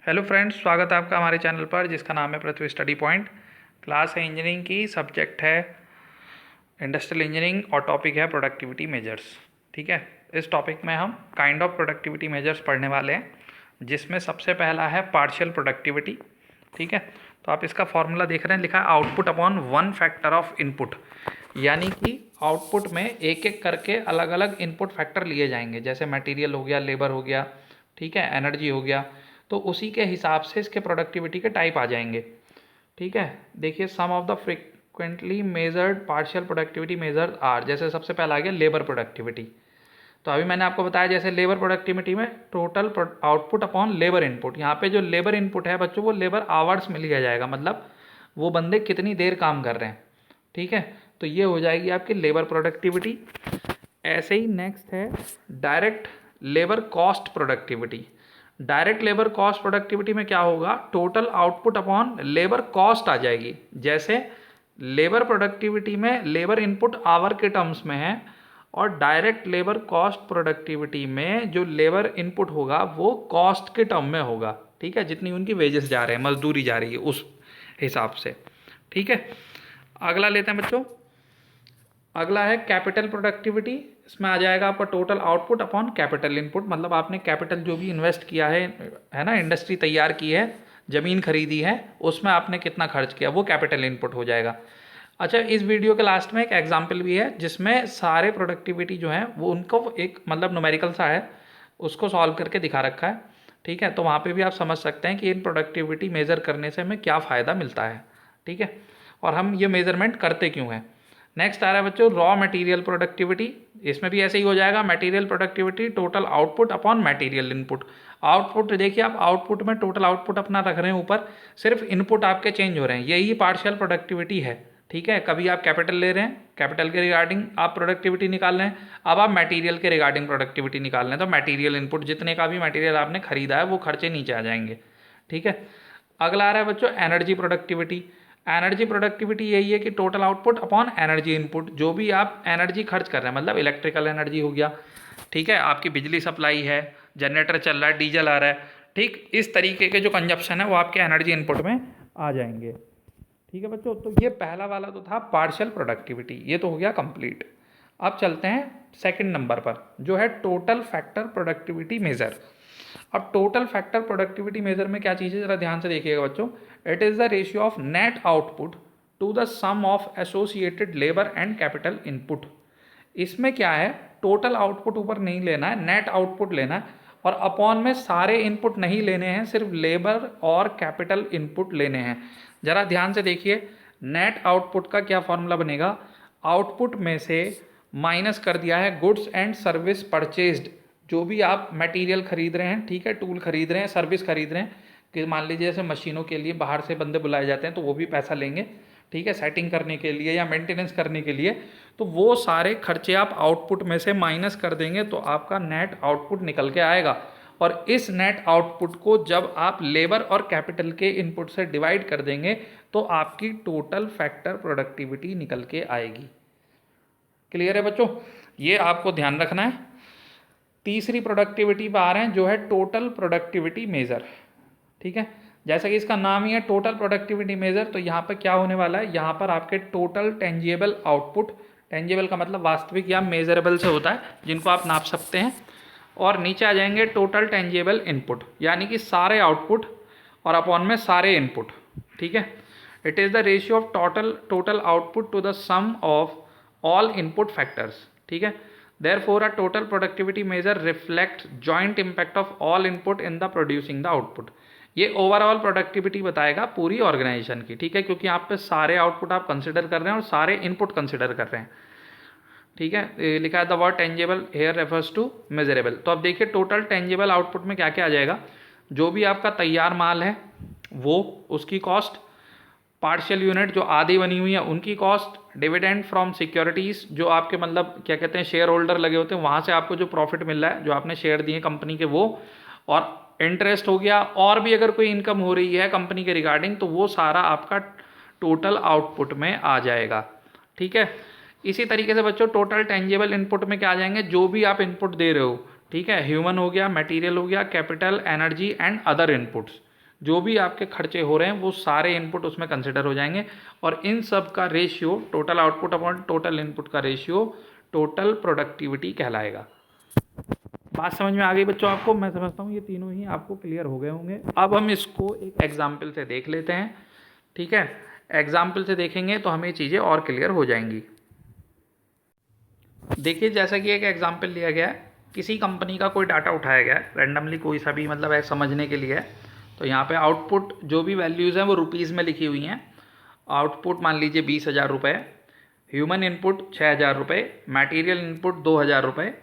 Hello friends, स्वागत है आपका हमारे चैनल पर जिसका नाम है पृथ्वी स्टडी पॉइंट। क्लास है इंजीनियरिंग की, सब्जेक्ट है इंडस्ट्रियल इंजीनियरिंग और टॉपिक है प्रोडक्टिविटी मेजर्स। ठीक है, इस टॉपिक में हम काइंड ऑफ प्रोडक्टिविटी मेजर्स पढ़ने वाले हैं, जिसमें सबसे पहला है पार्शियल प्रोडक्टिविटी। ठीक है, तो आप इसका फॉर्मूला देख रहे हैं, लिखा है output upon one factor of input, यानी कि आउटपुट में एक एक करके अलग अलग इनपुट फैक्टर लिए जाएंगे, जैसे मटेरियल हो गया, लेबर हो गया, ठीक है, एनर्जी हो गया, तो उसी के हिसाब से इसके प्रोडक्टिविटी के टाइप आ जाएंगे। ठीक है, देखिए some of the frequently measured partial productivity measure are, जैसे सबसे पहला आ गया लेबर प्रोडक्टिविटी। तो अभी मैंने आपको बताया जैसे लेबर प्रोडक्टिविटी में total output upon labour input, यहाँ पे जो लेबर इनपुट है बच्चों वो लेबर आवर्स में लिया जाएगा, मतलब वो बंदे कितनी देर काम कर रहे हैं। ठीक है, तो ये हो जाएगी आपकी लेबर प्रोडक्टिविटी। ऐसे ही नेक्स्ट है direct labour cost productivity. Direct labour cost productivity में क्या होगा, total output upon labour cost आ जाएगी। जैसे लेबर प्रोडक्टिविटी में लेबर इनपुट आवर के टर्म्स में है, और डायरेक्ट लेबर कॉस्ट प्रोडक्टिविटी में जो लेबर इनपुट होगा वो कॉस्ट के टर्म में होगा। ठीक है, जितनी उनकी वेजेस जा रहे हैं, मजदूरी जा रही है, उस हिसाब से। ठीक है, अगला लेते हैं बच्चों। अगला है कैपिटल प्रोडक्टिविटी। इसमें आ जाएगा आपका total output upon capital input, मतलब आपने कैपिटल जो भी इन्वेस्ट किया है ना, इंडस्ट्री तैयार की है, ज़मीन खरीदी है, उसमें आपने कितना खर्च किया, वो कैपिटल इनपुट हो जाएगा। अच्छा, इस वीडियो के लास्ट में एक एग्जाम्पल भी है जिसमें सारे प्रोडक्टिविटी जो है वो उनको एक मतलब न्यूमेरिकल सा है, उसको सॉल्व करके दिखा रखा है। ठीक है, तो वहाँ पे भी आप समझ सकते हैं कि इन प्रोडक्टिविटी मेज़र करने से हमें क्या फ़ायदा मिलता है। ठीक है, और हम ये मेज़रमेंट करते क्यों हैं। नेक्स्ट आ रहा है बच्चों रॉ मटेरियल प्रोडक्टिविटी। इसमें भी ऐसे ही हो जाएगा, material productivity total output upon material input. Output देखिए, आप आउटपुट में टोटल आउटपुट अपना रख रहे हैं ऊपर, सिर्फ इनपुट आपके चेंज हो रहे हैं, यही पार्शियल प्रोडक्टिविटी है। ठीक है, कभी आप कैपिटल ले रहे हैं, कैपिटल के रिगार्डिंग आप प्रोडक्टिविटी निकाल रहे हैं, अब आप मटेरियल के रिगार्डिंग प्रोडक्टिविटी निकाल रहे हैं, तो मटेरियल इनपुट जितने का भी मटेरियल आपने खरीदा है वो खर्चे नीचे आ जाएंगे। ठीक है, अगला आ रहा है बच्चों एनर्जी प्रोडक्टिविटी। एनर्जी प्रोडक्टिविटी यही है कि total output upon energy input, जो भी आप एनर्जी खर्च कर रहे हैं, मतलब इलेक्ट्रिकल एनर्जी हो गया, ठीक है, आपकी बिजली सप्लाई है, जनरेटर चल रहा है, डीजल आ रहा है, ठीक, इस तरीके के जो कंजप्शन है वो आपके एनर्जी इनपुट में आ जाएंगे। ठीक है बच्चों, तो ये पहला वाला तो था पार्शियल प्रोडक्टिविटी, ये तो हो गया कंप्लीट। अब चलते हैं सेकंड नंबर पर, जो है टोटल फैक्टर प्रोडक्टिविटी मेजर। अब टोटल फैक्टर प्रोडक्टिविटी मेजर में क्या चीज़ है, जरा ध्यान से देखिएगा बच्चों। It is the ratio of net output to the sum of associated labour and capital input. इसमें क्या है, टोटल आउटपुट ऊपर नहीं लेना है, नेट आउटपुट लेना है, और अपॉन में सारे इनपुट नहीं लेने हैं, सिर्फ लेबर और कैपिटल इनपुट लेने हैं। जरा ध्यान से देखिए, नेट आउटपुट का क्या फॉर्मूला बनेगा, आउटपुट में से माइनस कर दिया है गुड्स एंड सर्विस परचेज्ड, जो भी आप मटेरियल खरीद रहे हैं, ठीक है, टूल खरीद रहे हैं, सर्विस खरीद रहे हैं, कि मान लीजिए जैसे मशीनों के लिए बाहर से बंदे बुलाए जाते हैं तो वो भी पैसा लेंगे, ठीक है, सेटिंग करने के लिए या मेंटेनेंस करने के लिए, तो वो सारे खर्चे आप आउटपुट में से माइनस कर देंगे तो आपका नेट आउटपुट निकल के आएगा। और इस नेट आउटपुट को जब आप लेबर और कैपिटल के इनपुट से डिवाइड कर देंगे तो आपकी टोटल फैक्टर प्रोडक्टिविटी निकल के आएगी। क्लियर है बच्चों, ये आपको ध्यान रखना है। तीसरी प्रोडक्टिविटी पर आ रहे हैं, जो है टोटल प्रोडक्टिविटी मेजर। ठीक है, जैसा कि इसका नाम ही है टोटल प्रोडक्टिविटी मेजर, तो यहाँ पर क्या होने वाला है, यहाँ पर आपके टोटल टेंजिबल आउटपुट, टेंजिबल का मतलब वास्तविक या मेजरेबल से होता है, जिनको आप नाप सकते हैं, और नीचे आ जाएंगे टोटल टेंजिबल इनपुट, यानी कि सारे आउटपुट और अपॉन में सारे इनपुट। ठीक है, it is the ratio of total output to the sum of all input factors. ठीक है, therefore a total productivity measure reflects joint impact of all input in the producing the output। ये overall productivity बताएगा पूरी organisation की। ठीक है, क्योंकि आप पे सारे आउटपुट आप कंसिडर कर रहे हैं और सारे इनपुट कंसिडर कर रहे हैं। ठीक है, लिखा है the word tangible here refers to measurable. तो अब देखिए टोटल टेंजिबल आउटपुट में क्या क्या आ जाएगा, जो भी आपका तैयार माल है वो, उसकी कॉस्ट, पार्शियल यूनिट जो आधी बनी हुई है उनकी कॉस्ट, डिविडेंड फ्रॉम सिक्योरिटीज़, जो आपके मतलब क्या कहते हैं शेयर होल्डर लगे होते हैं, वहाँ से आपको जो प्रॉफिट मिल रहा है, जो आपने शेयर दिए कंपनी के वो, और इंटरेस्ट हो गया, और भी अगर कोई इनकम हो रही है कंपनी के रिगार्डिंग तो वो सारा आपका टोटल आउटपुट में आ जाएगा। ठीक है, इसी तरीके से बच्चों टोटल टेंजिबल इनपुट में क्या आ जाएंगे, जो भी आप इनपुट दे रहे हो, ठीक है, ह्यूमन हो गया, मटेरियल हो गया, capital, energy and other inputs. जो भी आपके खर्चे हो रहे हैं वो सारे इनपुट उसमें कंसिडर हो जाएंगे, और इन सब का ratio, total output upon total input का रेशियो टोटल प्रोडक्टिविटी कहलाएगा। बात समझ में आ गई बच्चों आपको? मैं समझता हूँ ये तीनों ही आपको क्लियर हो गए होंगे। अब हम इसको एक एग्जाम्पल से देख लेते हैं, ठीक है। एग्जाम्पल से देखेंगे तो हमें चीज़ें और क्लियर हो जाएंगी। देखिए, जैसा कि एक एग्जाम्पल लिया गया है, किसी कंपनी का कोई डाटा उठाया गया है रैंडमली, कोई सा भी, मतलब है समझने के लिए है। तो यहाँ पे आउटपुट जो भी वैल्यूज़ हैं वो रुपीज़ में लिखी हुई हैं। आउटपुट मान लीजिए 20,000 रुपये, ह्यूमन इनपुट 6,000 रुपये, मटेरियल इनपुट 2,000 रुपये,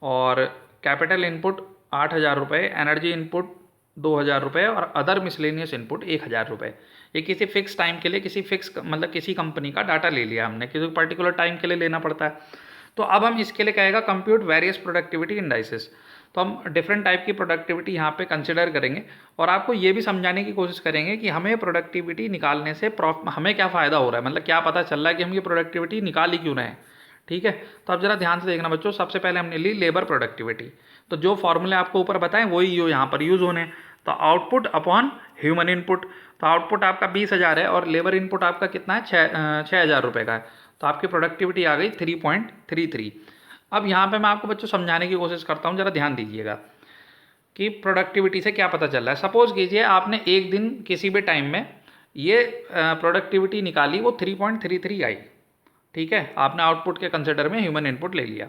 और कैपिटल इनपुट 8,000 रुपये, एनर्जी इनपुट 2,000 रुपये, और अदर मिसलेनियस इनपुट 1,000 रुपये। ये किसी फिक्स टाइम के लिए, किसी फिक्स मतलब किसी कंपनी का डाटा ले लिया हमने, किसी पर्टिकुलर टाइम के लिए लेना पड़ता है। तो अब हम इसके लिए कहेगा कंप्यूट वेरियस प्रोडक्टिविटी इंडाइसेस। तो हम डिफरेंट टाइप की प्रोडक्टिविटी यहाँ पे कंसिडर करेंगे, और आपको ये भी समझाने की कोशिश करेंगे कि हमें प्रोडक्टिविटी निकालने से हमें क्या फ़ायदा हो रहा है, मतलब क्या पता चल रहा है कि हम ये प्रोडक्टिविटी निकाल ही क्यों रहे हैं, ठीक है। तो अब जरा ध्यान से देखना बच्चों। सबसे पहले हमने ली लेबर प्रोडक्टिविटी। तो जो फॉर्मूले आपको ऊपर बताएं वही यहाँ पर यूज़ होने। तो आउटपुट अपॉन ह्यूमन इनपुट। तो आउटपुट आपका 20,000 है और लेबर इनपुट आपका कितना है, 6,000 रुपये का है। तो आपकी प्रोडक्टिविटी आ गई 3.33। अब यहाँ पे मैं आपको बच्चों समझाने की कोशिश करता हूँ, ज़रा ध्यान दीजिएगा कि प्रोडक्टिविटी से क्या पता चल रहा है। सपोज़ कीजिए आपने एक दिन किसी भी टाइम में ये प्रोडक्टिविटी निकाली, वो 3.33 आई, ठीक है। आपने आउटपुट के कंसिडर में ह्यूमन इनपुट ले लिया।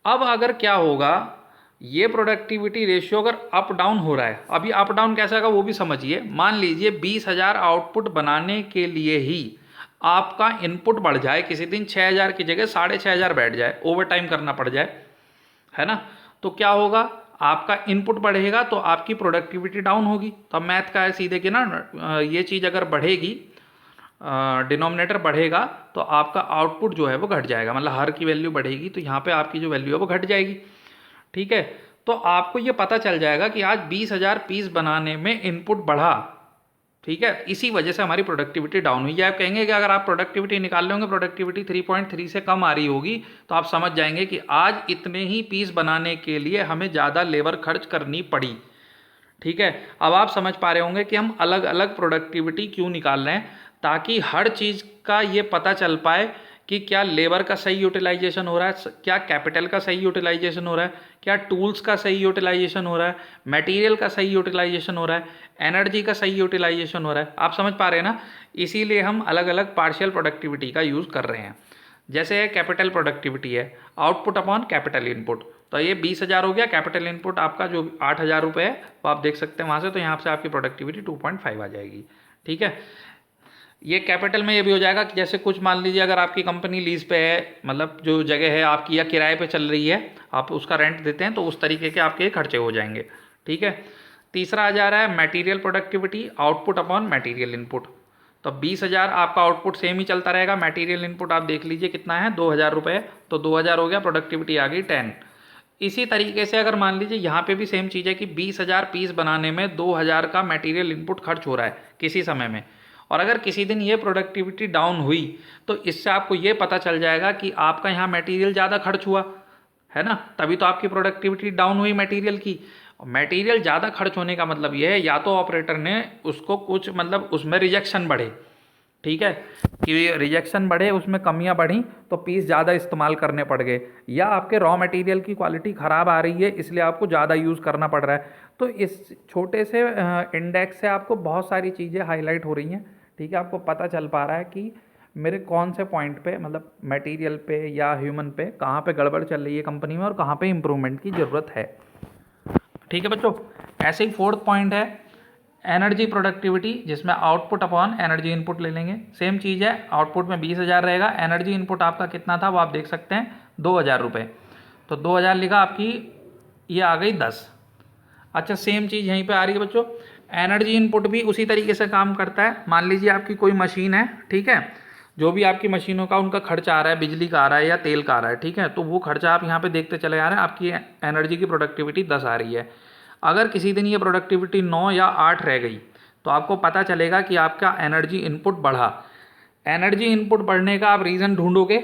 अब अगर क्या होगा, ये प्रोडक्टिविटी रेशियो अगर अप डाउन हो रहा है, अभी अप डाउन कैसा होगा वो भी समझिए। मान लीजिए 20,000 आउटपुट बनाने के लिए ही आपका इनपुट बढ़ जाए, किसी दिन 6,000 की जगह 6,500 बैठ जाए, ओवर टाइम करना पड़ जाए, है ना। तो क्या होगा, आपका इनपुट बढ़ेगा तो आपकी प्रोडक्टिविटी डाउन होगी। तो अब मैथ का है सीधे कि ना, ये चीज़ अगर बढ़ेगी, डिनोमिनेटर बढ़ेगा तो आपका आउटपुट जो है वो घट जाएगा, मतलब हर की वैल्यू बढ़ेगी तो यहाँ पे आपकी जो वैल्यू है वो घट जाएगी, ठीक है। तो आपको ये पता चल जाएगा कि आज 20,000 पीस बनाने में इनपुट बढ़ा, ठीक है, इसी वजह से हमारी प्रोडक्टिविटी डाउन हुई है। आप कहेंगे कि अगर आप प्रोडक्टिविटी निकाल लेंगे, प्रोडक्टिविटी 3.3 से कम आ रही होगी, तो आप समझ जाएंगे कि आज इतने ही पीस बनाने के लिए हमें ज़्यादा लेबर खर्च करनी पड़ी, ठीक है। अब आप समझ पा रहे होंगे कि हम अलग अलग प्रोडक्टिविटी क्यों निकाल रहे हैं, ताकि हर चीज़ का ये पता चल पाए कि क्या लेबर का सही यूटिलाइजेशन हो रहा है, क्या कैपिटल का सही यूटिलाइजेशन हो रहा है, क्या टूल्स का सही यूटिलाइजेशन हो रहा है, मटेरियल का सही यूटिलाइजेशन हो रहा है, एनर्जी का सही यूटिलाइजेशन हो रहा है। आप समझ पा रहे हैं ना। इसीलिए हम अलग अलग पार्शियल प्रोडक्टिविटी का यूज़ कर रहे हैं। जैसे कैपिटल प्रोडक्टिविटी है, आउटपुट अपॉन कैपिटल इनपुट। तो ये 20,000 हो गया, कैपिटल इनपुट आपका जो 8,000 रुपये है वो आप देख सकते हैं वहाँ से। तो यहाँ से आपकी प्रोडक्टिविटी 2.5 आ जाएगी, ठीक है। ये कैपिटल में ये भी हो जाएगा कि जैसे कुछ मान लीजिए अगर आपकी कंपनी लीज पे है, मतलब जो जगह है आपकी या किराए पे चल रही है, आप उसका रेंट देते हैं, तो उस तरीके के आपके खर्चे हो जाएंगे, ठीक है। तीसरा आ जा रहा है material productivity, output upon material input. तो 20,000 आपका आउटपुट सेम ही चलता रहेगा, मटेरियल इनपुट आप देख लीजिए कितना है, 2,000 रुपये। तो 2,000 हो गया, प्रोडक्टिविटी आ गई 10। इसी तरीके से अगर मान लीजिए यहाँ पे भी सेम चीज़ है कि 20,000 पीस बनाने में 2,000 का मटेरियल इनपुट खर्च हो रहा है किसी समय में, और अगर किसी दिन ये प्रोडक्टिविटी डाउन हुई तो इससे आपको ये पता चल जाएगा कि आपका यहाँ मटेरियल ज़्यादा खर्च हुआ है ना, तभी तो आपकी प्रोडक्टिविटी डाउन हुई मटेरियल की। मटेरियल ज़्यादा खर्च होने का मतलब ये है या तो ऑपरेटर ने उसको कुछ मतलब उसमें रिजेक्शन बढ़े, ठीक है, कि रिजेक्शन बढ़े, उसमें कमियां बढ़ी तो पीस ज़्यादा इस्तेमाल करने पड़ गए, या आपके रॉ मटेरियल की क्वालिटी ख़राब आ रही है इसलिए आपको ज़्यादा यूज़ करना पड़ रहा है। तो इस छोटे से इंडेक्स से आपको बहुत सारी चीज़ें हाईलाइट हो रही हैं, ठीक है। आपको पता चल पा रहा है कि मेरे कौन से पॉइंट पे, मतलब मटेरियल पे या ह्यूमन पे, कहाँ पे गड़बड़ चल रही है कंपनी में और कहाँ पे इम्प्रूवमेंट की ज़रूरत है, ठीक है बच्चों। ऐसे ही फोर्थ पॉइंट है एनर्जी प्रोडक्टिविटी, जिसमें आउटपुट अपॉन एनर्जी इनपुट ले लेंगे। सेम चीज़ है, आउटपुट में 20,000 रहेगा, एनर्जी इनपुट आपका कितना था वो आप देख सकते हैं, 2,000 रुपये। तो 2,000 लिखा, आपकी ये आ गई 10। अच्छा, सेम चीज़ यहीं पे आ रही है बच्चों, एनर्जी इनपुट भी उसी तरीके से काम करता है। मान लीजिए आपकी कोई मशीन है, ठीक है, जो भी आपकी मशीनों का उनका खर्चा आ रहा है, बिजली का आ रहा है या तेल का आ रहा है, ठीक है, तो वो खर्चा आप यहाँ पे देखते चले आ रहे हैं, आपकी एनर्जी की प्रोडक्टिविटी 10 आ रही है। अगर किसी दिन ये प्रोडक्टिविटी 9 या 8 रह गई तो आपको पता चलेगा कि आपका एनर्जी इनपुट बढ़ा। एनर्जी इनपुट बढ़ने का आप रीज़न ढूंढोगे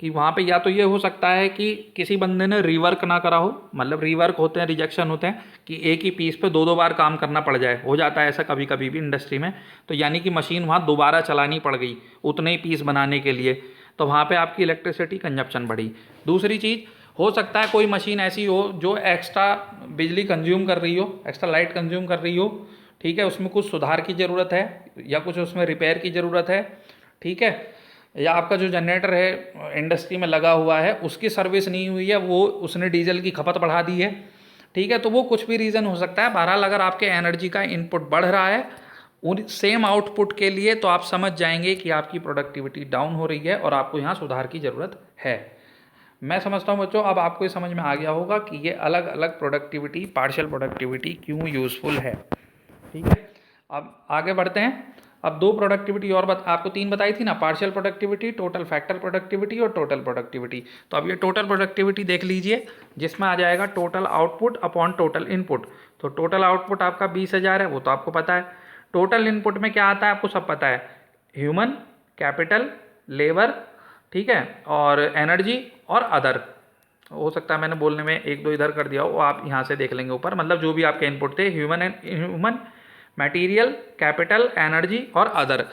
कि वहाँ पे या तो ये हो सकता है कि किसी बंदे ने रीवर्क ना करा हो, मतलब रीवर्क होते हैं, रिजेक्शन होते हैं कि एक ही पीस पे दो बार काम करना पड़ जाए, हो जाता है ऐसा कभी कभी भी इंडस्ट्री में। तो यानी कि मशीन वहाँ दोबारा चलानी पड़ गई उतने ही पीस बनाने के लिए, तो वहाँ पे आपकी इलेक्ट्रिसिटी कंजप्शन बढ़ी। दूसरी चीज़, हो सकता है कोई मशीन ऐसी हो जो एक्स्ट्रा बिजली कंज्यूम कर रही हो, एक्स्ट्रा लाइट कंज्यूम कर रही हो, ठीक है, उसमें कुछ सुधार की ज़रूरत है या कुछ उसमें रिपेयर की ज़रूरत है, ठीक है, या आपका जो जनरेटर है इंडस्ट्री में लगा हुआ है उसकी सर्विस नहीं हुई है, वो उसने डीजल की खपत बढ़ा दी है, ठीक है, तो वो कुछ भी रीज़न हो सकता है। बहरहाल अगर आपके एनर्जी का इनपुट बढ़ रहा है उन सेम आउटपुट के लिए, तो आप समझ जाएंगे कि आपकी प्रोडक्टिविटी डाउन हो रही है और आपको यहाँ सुधार की ज़रूरत है। मैं समझता हूँ बच्चों अब आपको ये समझ में आ गया होगा कि ये अलग अलग प्रोडक्टिविटी, पार्शियल प्रोडक्टिविटी क्यों यूज़फुल है, ठीक है। अब आगे बढ़ते हैं। अब दो प्रोडक्टिविटी और आपको तीन बताई थी ना, partial productivity, total factor productivity और टोटल प्रोडक्टिविटी। तो अब ये टोटल प्रोडक्टिविटी देख लीजिए, जिसमें आ जाएगा total output upon total input. तो टोटल आउटपुट आपका 20,000 है, वो तो आपको पता है। टोटल इनपुट में क्या आता है आपको सब पता है, ह्यूमन कैपिटल, लेबर, ठीक है, और एनर्जी और अदर। हो सकता है मैंने बोलने में एक दो इधर कर दिया हो, वो आप यहाँ से देख लेंगे ऊपर, मतलब जो भी आपके इनपुट थे, ह्यूमन मटेरियल, कैपिटल, एनर्जी और अदर।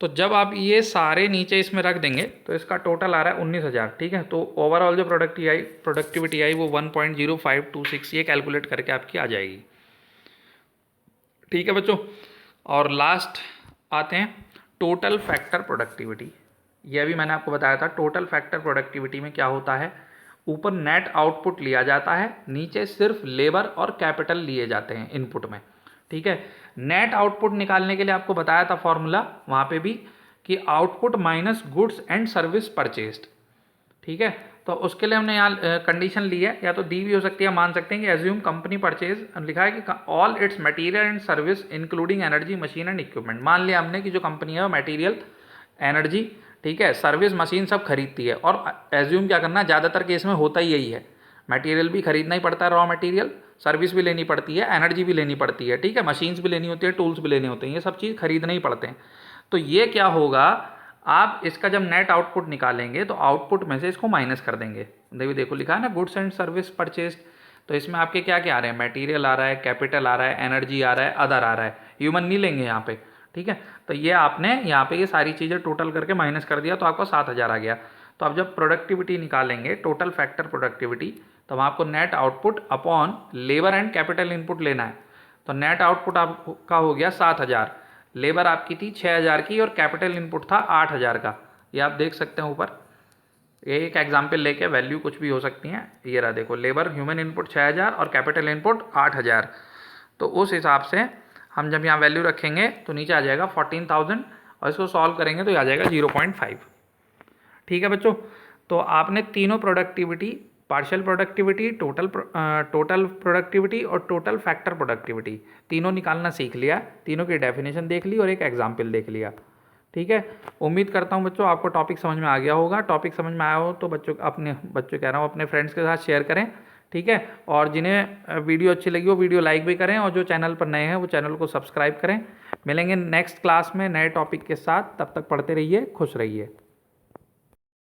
तो जब आप ये सारे नीचे इसमें रख देंगे तो इसका टोटल आ रहा है 19,000, ठीक है। तो ओवरऑल जो प्रोडक्टिविटी आई वो 1.0526 ये कैलकुलेट करके आपकी आ जाएगी, ठीक है बच्चों। और लास्ट आते हैं टोटल फैक्टर प्रोडक्टिविटी। यह भी मैंने आपको बताया था, टोटल फैक्टर प्रोडक्टिविटी में क्या होता है, ऊपर नेट आउटपुट लिया जाता है, नीचे सिर्फ लेबर और कैपिटल लिए जाते हैं इनपुट में, ठीक है। नेट आउटपुट निकालने के लिए आपको बताया था फॉर्मूला वहाँ पे भी कि output minus goods and service purchased, ठीक है। तो उसके लिए हमने यहाँ कंडीशन ली है, या तो दी भी हो सकती है, मान सकते हैं कि एज्यूम कंपनी परचेज, लिखा है कि all it's material and service including energy, machine and equipment. मान लिया हमने कि जो कंपनी है वो मटेरियल, एनर्जी, ठीक है, सर्विस, मशीन सब खरीदती है। और एज्यूम क्या करना, ज़्यादातर केस में होता ही यही है, मटेरियल भी खरीदना ही पड़ता है, रॉ मटेरियल, सर्विस भी लेनी पड़ती है, एनर्जी भी लेनी पड़ती है, ठीक है, मशीन्स भी लेनी होती है, टूल्स भी लेने होते हैं, ये सब चीज़ खरीदने ही पड़ते हैं। तो ये क्या होगा, आप इसका जब नेट आउटपुट निकालेंगे तो आउटपुट में से इसको माइनस कर देंगे। देखो लिखा है ना गुड्स एंड सर्विस परचेस्ड, तो इसमें आपके क्या क्या आ रहे हैं, मटेरियल आ रहा है, कैपिटल आ रहा है, एनर्जी आ रहा है, अदर आ रहा है, ह्यूमन नहीं लेंगे यहाँ पे, ठीक है। तो ये आपने यहाँ पे ये सारी चीज़ें टोटल करके माइनस कर दिया तो आपको 7,000 आ गया। तो अब जब प्रोडक्टिविटी निकालेंगे, टोटल फैक्टर प्रोडक्टिविटी, तो आपको net output upon labour and capital input लेना है। तो नेट आउटपुट आपका हो गया 7,000, लेबर आपकी थी 6,000 की और कैपिटल इनपुट था 8,000 का। ये आप देख सकते हैं ऊपर, ये एक एग्जाम्पल लेके, वैल्यू कुछ भी हो सकती हैं। ये रहा देखो, लेबर ह्यूमन इनपुट 6,000 और कैपिटल इनपुट 8,000। तो उस हिसाब से हम जब यहाँ वैल्यू रखेंगे तो नीचे आ जाएगा 14,000 और इसको सॉल्व करेंगे तो आ जाएगा 0.5, ठीक है बच्चों। तो आपने तीनों productivity, partial productivity, total productivity और टोटल फैक्टर प्रोडक्टिविटी, तीनों निकालना सीख लिया, तीनों की डेफिनेशन देख ली और एक एग्जाम्पल देख लिया, ठीक है। उम्मीद करता हूँ बच्चों आपको टॉपिक समझ में आ गया होगा। टॉपिक समझ में आया हो तो बच्चों कह रहा हूँ अपने फ्रेंड्स के साथ शेयर करें, ठीक है। और जिन्हें वीडियो अच्छी लगी हो वीडियो लाइक भी करें, और जो चैनल पर नए हैं वो चैनल को सब्सक्राइब करें। मिलेंगे नेक्स्ट क्लास में नए टॉपिक के साथ, तब तक पढ़ते रहिए, खुश रहिए।